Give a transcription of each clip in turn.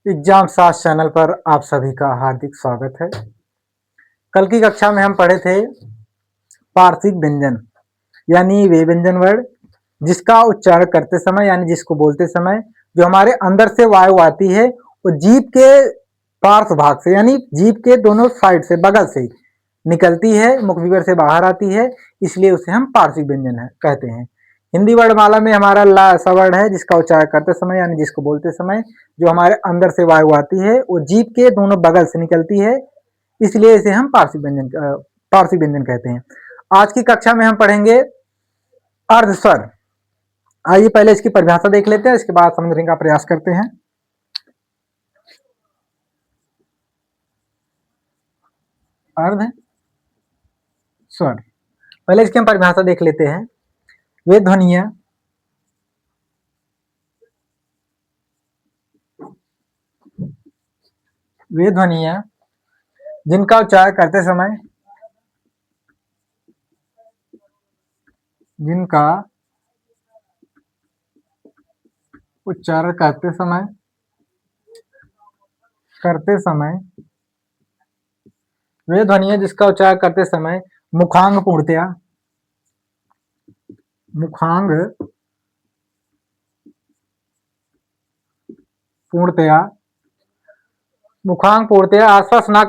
Exam सास channel पर आप सभी का हार्दिक स्वागत है। कल की कक्षा में हम पढ़े थे पार्श्विक व्यंजन यानी वे व्यंजन वर्ड जिसका उच्चारण करते समय यानी जिसको बोलते समय जो हमारे अंदर से वायु आती है वो जीभ के पार्श्व भाग से यानी जीभ के दोनों साइड से बगल से निकलती है, मुखविवर से बाहर आती है, इसलिए उसे हम पार्श्विक व्यंजन कहते हैं। हिंदी वर्णमाला में हमारा ला ऐसा वर्ड है जिसका उच्चारण करते समय यानी जिसको बोलते समय जो हमारे अंदर से वायु आती है वो जीभ के दोनों बगल से निकलती है, इसलिए इसे हम पार्श्विक व्यंजन कहते हैं। आज की कक्षा में हम पढ़ेंगे अर्ध स्वर। आइए पहले इसकी परिभाषा देख लेते हैं, इसके बाद समझने का प्रयास करते हैं। अर्ध स्वर, पहले इसकी हम परिभाषा देख लेते हैं। वे ध्वनियां जिनका उच्चारण करते समय वे ध्वनियां जिसका उच्चारण करते समय मुखांग पूर्णतया आसपास ना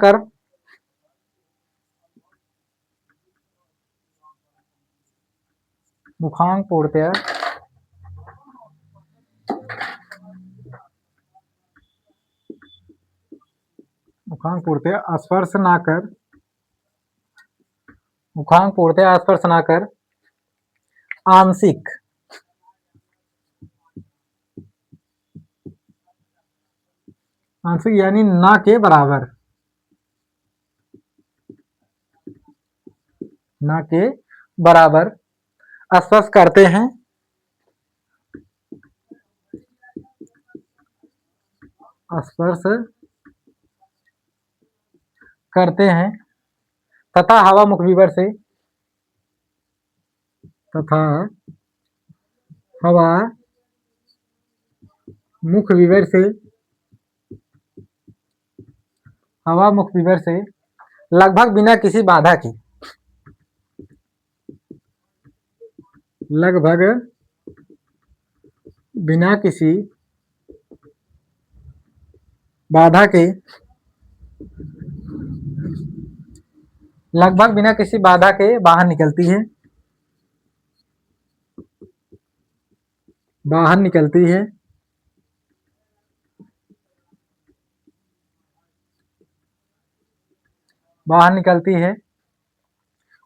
कर स्पर्श ना कर आंशिक यानी ना के बराबर स्पर्श करते हैं तथा हवा मुखविवर से लगभग बिना किसी बाधा के लगभग बिना किसी बाधा के बाहर निकलती है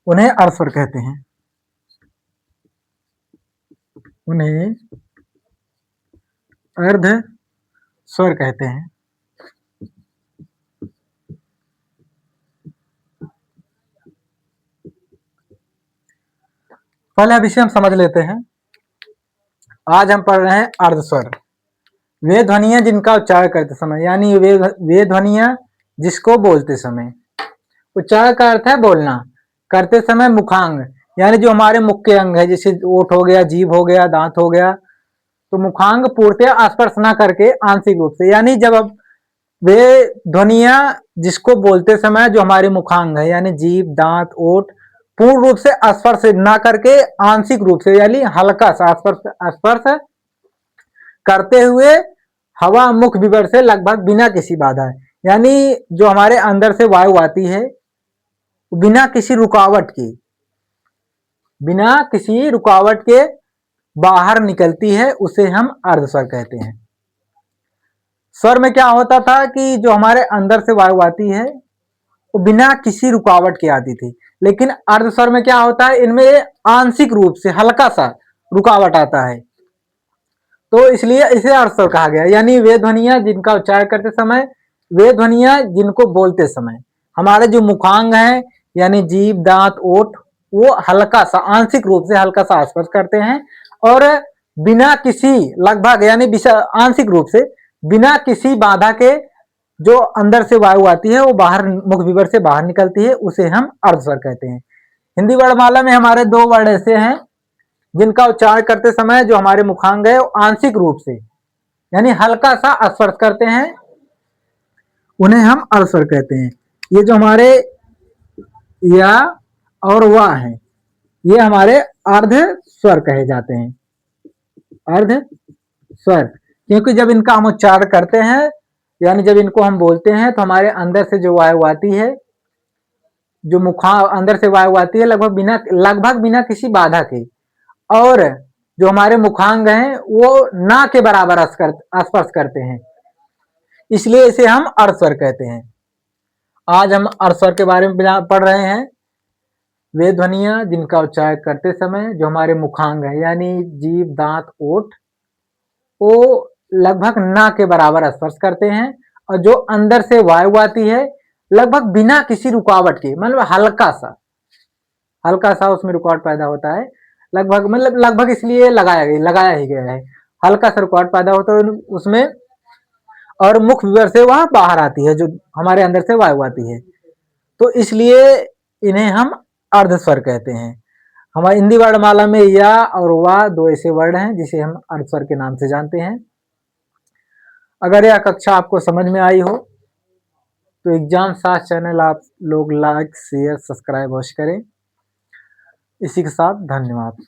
उन्हें अर्ध स्वर कहते हैं। अर्ध स्वर कहते हैं। पहले अब इसे हम समझ लेते हैं। आज हम पढ़ रहे हैं अर्ध स्वर। वे ध्वनियां जिनका उच्चारण करते समय यानी वे ध्वनियां जिसको बोलते समय, उच्चारण का अर्थ है बोलना, करते समय मुखांग यानी जो हमारे मुख के अंग है, जैसे ओठ हो गया, जीभ हो गया, दांत हो गया, तो मुखांग पूर्णतया स्पर्श ना करके आंशिक रूप से यानी जब अब वे ध्वनियां जिसको बोलते समय जो हमारे मुखांग है यानी जीभ, दांत, ओठ पूर्ण रूप से स्पर्श ना करके आंशिक रूप से यानी हल्का सा स्पर्श करते हुए हवा मुख विवर से लगभग बिना किसी बाधा यानी जो हमारे अंदर से वायु आती है बिना किसी रुकावट के बाहर निकलती है, उसे हम अर्ध स्वर कहते हैं। स्वर में क्या होता था कि जो हमारे अंदर से वायु आती है वो बिना किसी रुकावट के आती थी, लेकिन अर्ध स्वर में क्या होता है, इनमें आंशिक रूप से हल्का सा रुकावट आता है, तो इसलिए इसे अर्ध स्वर कहा गया। यानी वे ध्वनियां जिनका उच्चारण करते समय, वे ध्वनियां जिनको बोलते समय हमारे जो मुखांग हैं यानी जीभ, दांत, ओठ वो हल्का सा आंशिक रूप से हल्का सा स्पर्श करते हैं और बिना किसी लगभग यानी आंशिक रूप से बिना किसी बाधा के जो अंदर से वायु आती है वो बाहर मुख विवर से बाहर निकलती है, उसे हम अर्ध स्वर कहते हैं। हिंदी वर्णमाला में हमारे दो वर्ड ऐसे हैं जिनका उच्चारण करते समय जो हमारे मुखांग है वो आंशिक रूप से यानी हल्का सा स्पर्श करते हैं उन्हें हम अर्ध स्वर कहते हैं। ये जो हमारे या और वाह है, ये हमारे अर्ध स्वर कहे जाते हैं, अर्ध स्वर। क्योंकि जब इनका हम उच्चारण करते हैं, यानी जब इनको हम बोलते हैं, तो हमारे अंदर से जो वायु आती है, जो मुखा अंदर से वायु आती है लगभग बिना किसी बाधा के, और जो हमारे मुखांग हैं वो ना के बराबर स्पर्श करते हैं, इसलिए इसे हम अर्ध स्वर कहते हैं। आज हम अर्ध स्वर के बारे में पढ़ रहे हैं। वे ध्वनियां जिनका उच्चारण करते समय जो हमारे मुखांग है, यानी जीभ, दांत, ओठ, वो लगभग ना के बराबर स्पर्श करते हैं, और जो अंदर से वायु आती है लगभग बिना किसी रुकावट के, मतलब हल्का सा उसमें रुकावट पैदा होता है, लगभग इसलिए लगाया ही गया है, हल्का सा रुकावट पैदा होता है उसमें, और मुख विवर से वह बाहर आती है, जो हमारे अंदर से वायु आती है, तो इसलिए इन्हें हम अर्ध स्वर कहते हैं। हमारी हिंदी वर्णमाला में या और वा दो ऐसे वर्ड हैं जिसे हम अर्ध स्वर के नाम से जानते हैं। अगर यह कक्षा आपको समझ में आई हो तो एग्जाम साथ चैनल आप लोग लाइक, शेयर, सब्सक्राइब अवश्य करें। इसी के साथ धन्यवाद।